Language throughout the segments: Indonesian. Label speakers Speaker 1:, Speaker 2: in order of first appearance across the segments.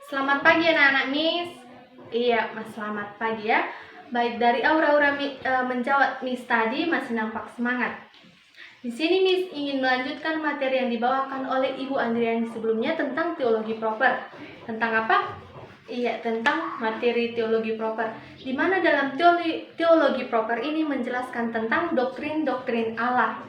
Speaker 1: Selamat pagi anak-anak Miss. Iya, Mas, selamat pagi ya. Baik, dari aura-aura menjawab Miss tadi masih nampak semangat. Di sini Miss ingin melanjutkan materi yang dibawakan oleh Ibu Andriani sebelumnya tentang teologi proper. Tentang apa? Iya, tentang materi teologi proper. Di mana dalam teologi proper ini menjelaskan tentang doktrin-doktrin Allah.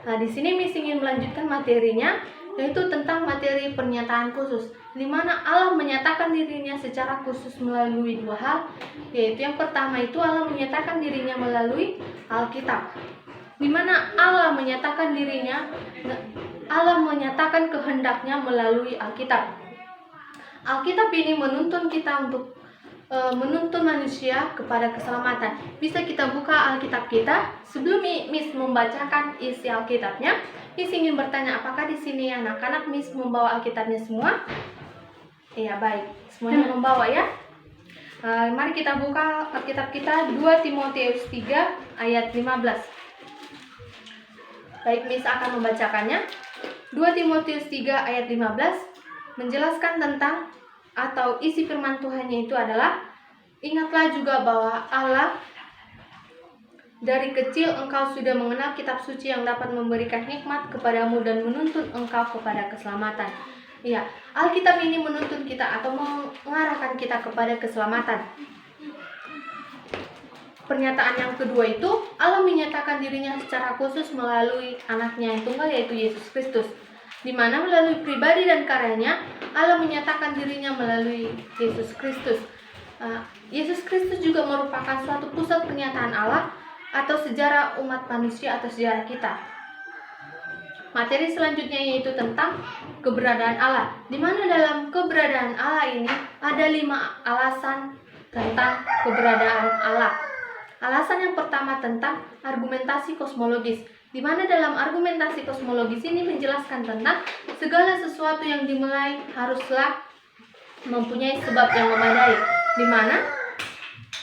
Speaker 1: Nah, di sini Miss ingin melanjutkan materinya, yaitu tentang materi pernyataan khusus, di mana Allah menyatakan dirinya secara khusus melalui dua hal, yaitu yang pertama itu Allah menyatakan dirinya melalui Alkitab, di mana Allah menyatakan kehendaknya melalui Alkitab. Alkitab ini menuntun kita untuk menuntun manusia kepada keselamatan. Bisa kita buka Alkitab kita. Sebelum Miss membacakan isi Alkitabnya, Miss ingin bertanya, apakah di sini anak-anak Miss membawa Alkitabnya semua? Iya, baik. Semuanya membawa ya. Mari kita buka Alkitab kita, 2 Timotius 3 ayat 15. Baik, Miss akan membacakannya. 2 Timotius 3 ayat 15 menjelaskan tentang atau isi firman Tuhannya itu adalah, ingatlah juga bahwa Allah dari kecil engkau sudah mengenal kitab suci yang dapat memberikan hikmat kepadamu dan menuntun engkau kepada keselamatan. Ya, Alkitab ini menuntun kita atau mengarahkan kita kepada keselamatan. Pernyataan yang kedua itu, Allah menyatakan dirinya secara khusus melalui anaknya yang tunggal, yaitu Yesus Kristus, di mana melalui pribadi dan karyanya Allah menyatakan dirinya melalui Yesus Kristus. Yesus Kristus juga merupakan suatu pusat pernyataan Allah atau sejarah umat manusia atau sejarah kita. Materi selanjutnya yaitu tentang keberadaan Allah, di mana dalam keberadaan Allah ini ada 5 alasan tentang keberadaan Allah. Alasan yang pertama tentang argumentasi kosmologis, di mana dalam argumentasi kosmologis ini menjelaskan tentang segala sesuatu yang dimulai haruslah mempunyai sebab yang memadai, di mana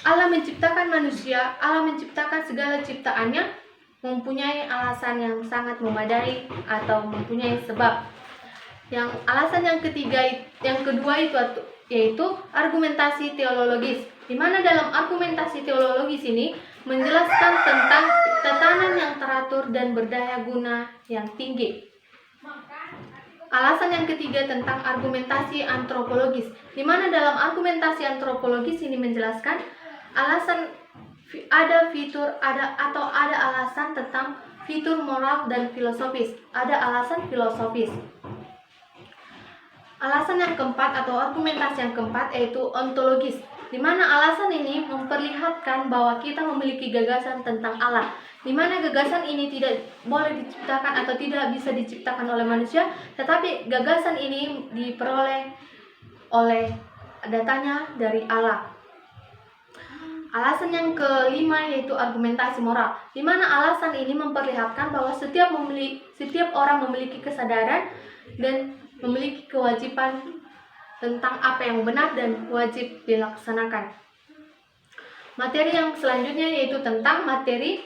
Speaker 1: Allah menciptakan manusia, Allah menciptakan segala ciptaannya mempunyai alasan yang sangat memadai atau mempunyai sebab. Yang alasan yang kedua itu yaitu argumentasi teologis, di mana dalam argumentasi teologis ini menjelaskan tentang tatanan yang teratur dan berdaya guna yang tinggi. Alasan yang ketiga tentang argumentasi antropologis, di mana dalam argumentasi antropologis ini menjelaskan ada alasan tentang fitur moral dan filosofis, ada alasan filosofis. Alasan yang keempat atau argumentasi yang keempat yaitu ontologis, di mana alasan ini memperlihatkan bahwa kita memiliki gagasan tentang Allah, di mana gagasan ini tidak boleh diciptakan atau tidak bisa diciptakan oleh manusia, tetapi gagasan ini diperoleh oleh datanya dari Allah. Alasan yang kelima yaitu argumentasi moral, di mana alasan ini memperlihatkan bahwa setiap orang memiliki kesadaran dan memiliki kewajiban tentang apa yang benar dan wajib dilaksanakan. Materi yang selanjutnya yaitu tentang materi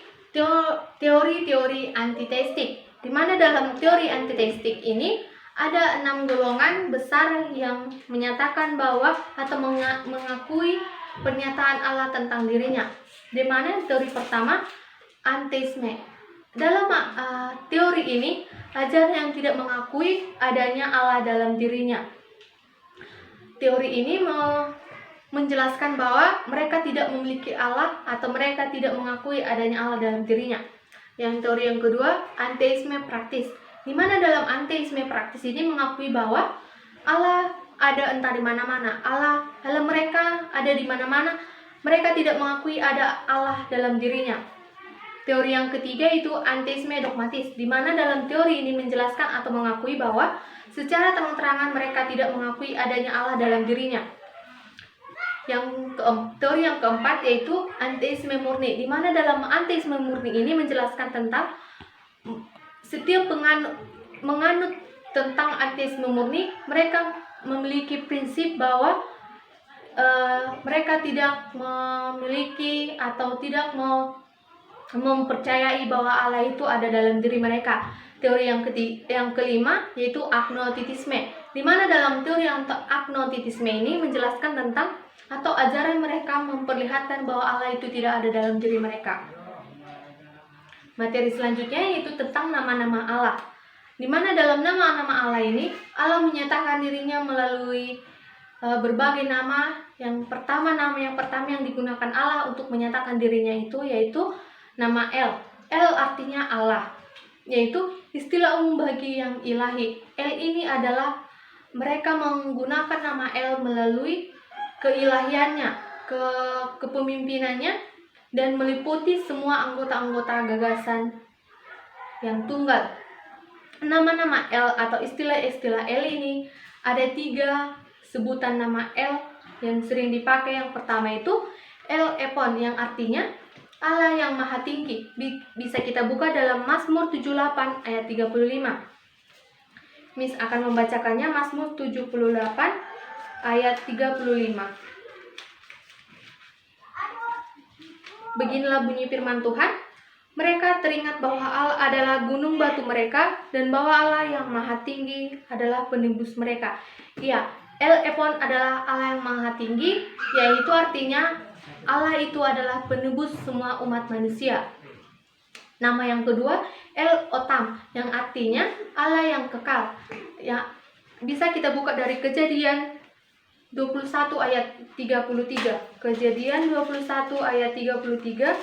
Speaker 1: teori-teori antiteistik, di mana dalam teori antiteistik ini ada 6 golongan besar yang menyatakan bahwa atau mengakui pernyataan Allah tentang dirinya. Di mana teori pertama, anteisme. Dalam teori ini, ajaran yang tidak mengakui adanya Allah dalam dirinya. Teori ini menjelaskan bahwa mereka tidak memiliki Allah atau mereka tidak mengakui adanya Allah dalam dirinya. Yang teori yang kedua, anteisme praktis, di mana dalam anteisme praktis ini mengakui bahwa Allah ada entah di mana-mana, Allah dalam mereka ada di mana-mana, mereka tidak mengakui ada Allah dalam dirinya. Teori yang ketiga itu anteisme dogmatis, di mana dalam teori ini menjelaskan atau mengakui bahwa secara terang-terangan mereka tidak mengakui adanya Allah dalam dirinya. Teori yang keempat yaitu anteisme murni, di mana dalam anteisme murni ini menjelaskan tentang setiap menganut tentang anteisme murni, mereka memiliki prinsip bahwa mereka tidak memiliki atau tidak mempercayai bahwa Allah itu ada dalam diri mereka. Teori yang kelima yaitu agnostitisme, di mana dalam teori agnostitisme ini menjelaskan tentang atau ajaran mereka memperlihatkan bahwa Allah itu tidak ada dalam diri mereka. Materi selanjutnya yaitu tentang nama-nama Allah, di mana dalam nama-nama Allah ini Allah menyatakan dirinya melalui berbagai nama. Yang pertama yang digunakan Allah untuk menyatakan dirinya itu yaitu nama El. El artinya Allah, yaitu istilah umum bagi yang ilahi. El ini adalah mereka menggunakan nama El melalui keilahiannya, kepemimpinannya, dan meliputi semua anggota-anggota gagasan yang tunggal. Nama-nama El atau istilah-istilah El ini ada 3 sebutan nama El yang sering dipakai. Yang pertama itu El Epon, yang artinya Allah yang Maha Tinggi. Bisa kita buka dalam Mazmur 78 ayat 35. Miss akan membacakannya, Mazmur 78 ayat 35. Beginilah bunyi firman Tuhan, mereka teringat bahwa Allah adalah gunung batu mereka, dan bahwa Allah yang Maha Tinggi adalah penebus mereka. Iya, El Epon adalah Allah yang Maha Tinggi, yaitu artinya Allah itu adalah penebus semua umat manusia. Nama yang kedua, El Otam, yang artinya Allah yang kekal. Ya, bisa kita buka dari Kejadian 21 ayat 33. Kejadian 21 ayat 33.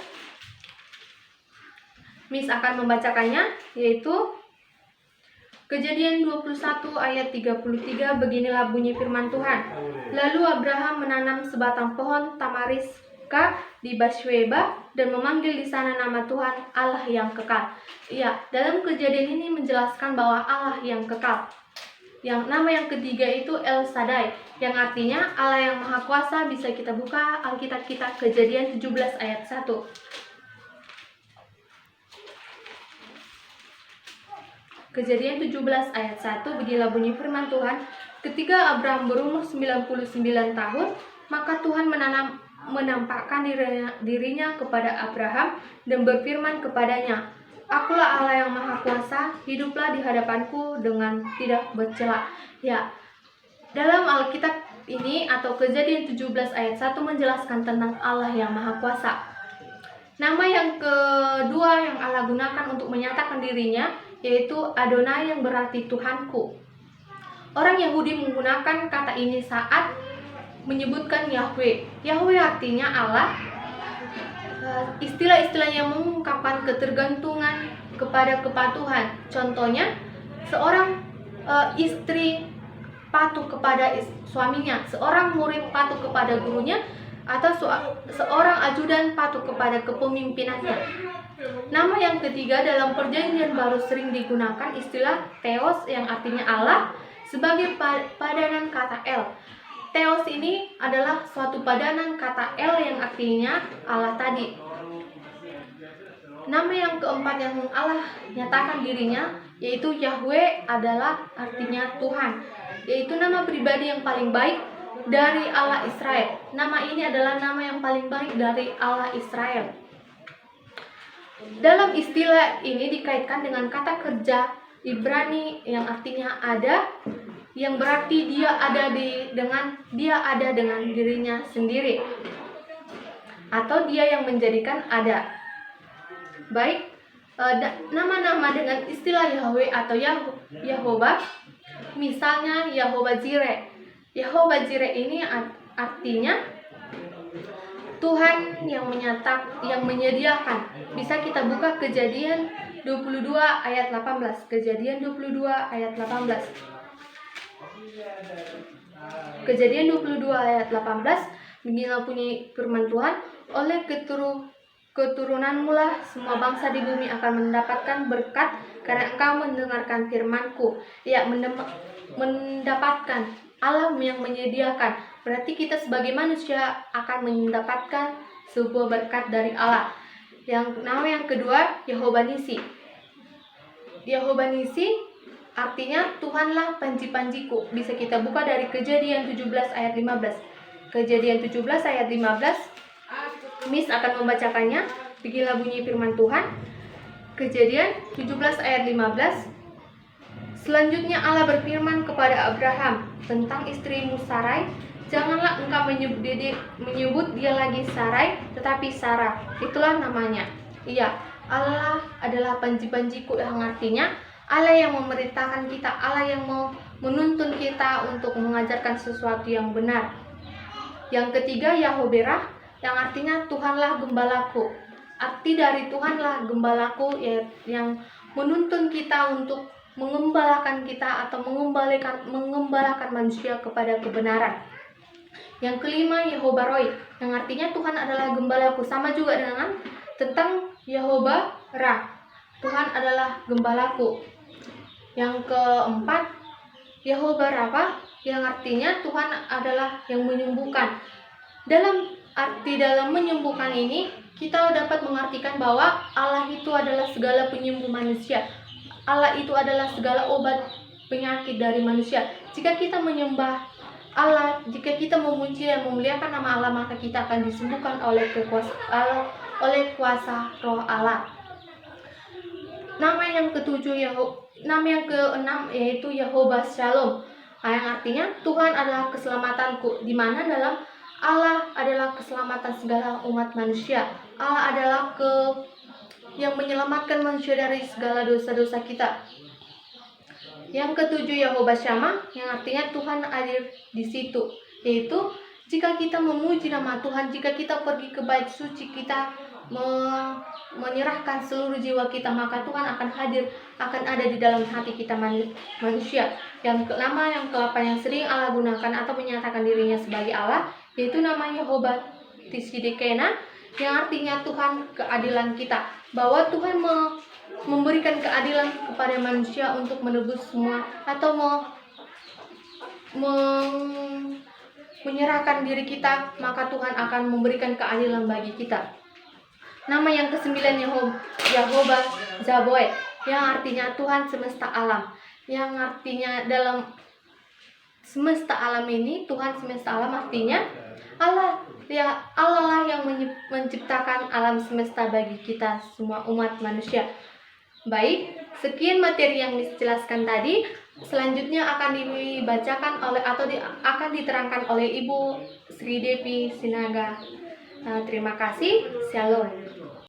Speaker 1: Miss akan membacakannya, yaitu Kejadian 21 ayat 33. Beginilah bunyi firman Tuhan. Lalu Abraham menanam sebatang pohon tamariska di Beersheba dan memanggil di sana nama Tuhan Allah yang kekal. Iya, dalam kejadian ini menjelaskan bahwa Allah yang kekal. Yang nama yang ketiga itu El Shaddai, yang artinya Allah yang Maha Kuasa. Bisa kita buka Alkitab kita Kejadian 17 ayat 1. Kejadian 17 ayat 1, beginilah bunyi firman Tuhan. Ketika Abraham berumur 99 tahun, maka Tuhan menampakkan dirinya kepada Abraham dan berfirman kepadanya, Akulah Allah yang Maha Kuasa, hiduplah di hadapanku dengan tidak bercela. Ya, dalam Alkitab ini atau Kejadian 17 ayat 1 menjelaskan tentang Allah yang Maha Kuasa. Nama yang kedua yang Allah gunakan untuk menyatakan dirinya yaitu Adonai, yang berarti Tuhanku. Orang Yahudi menggunakan kata ini saat menyebutkan Yahweh. Yahweh artinya Allah. Istilah-istilah yang mengungkapkan ketergantungan kepada kepatuhan. Contohnya, seorang istri patuh kepada suaminya, seorang murid patuh kepada gurunya, atau seorang ajudan patuh kepada kepemimpinannya. Nama yang ketiga dalam Perjanjian Baru sering digunakan istilah Theos, yang artinya Allah, sebagai padanan kata El. Theos ini adalah suatu padanan kata El yang artinya Allah tadi. Nama yang keempat yang Allah nyatakan dirinya yaitu Yahweh, adalah artinya Tuhan, yaitu nama pribadi yang paling baik dari Allah Israel. Nama ini adalah nama yang paling baik dari Allah Israel. Dalam istilah ini dikaitkan dengan kata kerja Ibrani yang artinya ada, yang berarti dia ada dengan dirinya sendiri, atau dia yang menjadikan ada. Baik, nama-nama dengan istilah Yahweh atau Yahovah, misalnya Yahovah Jireh. Yahovah Jireh ini artinya Tuhan yang menyediakan. Bisa kita buka Kejadian 22 ayat 18. Kejadian 22 ayat 18. Kejadian 22 ayat 18. Beginilah bunyi firman Tuhan, oleh keturunanmu lah semua bangsa di bumi akan mendapatkan berkat karena engkau mendengarkan firman-Ku. Ya, mendapatkan, Allah yang menyediakan. Berarti kita sebagai manusia akan mendapatkan sebuah berkat dari Allah. Nama yang kedua, Yehovah Nisi. Yehovah Nisi artinya Tuhanlah panji-panjiku. Bisa kita buka dari Kejadian 17 ayat 15. Kejadian 17 ayat 15. Miss akan membacakannya. Beginilah bunyi firman Tuhan. Kejadian 17 ayat 15. Selanjutnya Allah berfirman kepada Abraham tentang istrimu Sarai, janganlah engkau menyebut dia lagi Sarai, tetapi Sarah. Itulah namanya. Iya, Allah adalah panji-panjiku, yang artinya Allah yang memerintahkan kita, Allah yang mau menuntun kita untuk mengajarkan sesuatu yang benar. Yang ketiga, Yahweh, yang artinya Tuhanlah gembalaku. Arti dari Tuhanlah gembalaku yang menuntun kita untuk mengembalakan kita atau mengembalakan manusia kepada kebenaran. Yang kelima, Yehova Roi, yang artinya Tuhan adalah gembalaku. Sama juga dengan tentang Yehova Ra, Tuhan adalah gembalaku. Yang keempat, Yehova Rafa, yang artinya Tuhan adalah yang menyembuhkan. Dalam menyembuhkan ini, kita dapat mengartikan bahwa Allah itu adalah segala penyembuh manusia. Allah itu adalah segala obat penyakit dari manusia. Jika kita menyembah Allah, jika kita memuji dan memuliakan nama Allah, maka kita akan disembuhkan oleh kuasa Roh Allah. Nama yang keenam yaitu Yehova Shalom, yang artinya Tuhan adalah keselamatanku, di mana dalam Allah adalah keselamatan segala umat manusia. Allah adalah yang menyelamatkan manusia dari segala dosa-dosa kita. Yang ketujuh, Yehova Shammah, yang artinya Tuhan hadir di situ, yaitu jika kita memuji nama Tuhan, jika kita pergi ke bait suci, kita menyerahkan seluruh jiwa kita, maka Tuhan akan hadir, akan ada di dalam hati kita manusia. Yang ke-8 yang sering Allah gunakan atau menyatakan dirinya sebagai Allah, yaitu nama Yehova Tisidekena, yang artinya Tuhan keadilan kita, bahwa Tuhan memberikan keadilan kepada manusia untuk menebus semua atau menyerahkan diri kita, maka Tuhan akan memberikan keadilan bagi kita. Nama yang ke-9, Yehova Zaboet, yang artinya Tuhan semesta alam, yang artinya dalam semesta alam ini, Tuhan semesta alam artinya Allah lah yang menciptakan alam semesta bagi kita semua umat manusia. Baik, sekian materi yang dijelaskan tadi. Selanjutnya akan dibacakan akan diterangkan oleh Ibu Sri Devi Sinaga. Terima kasih. Shalom.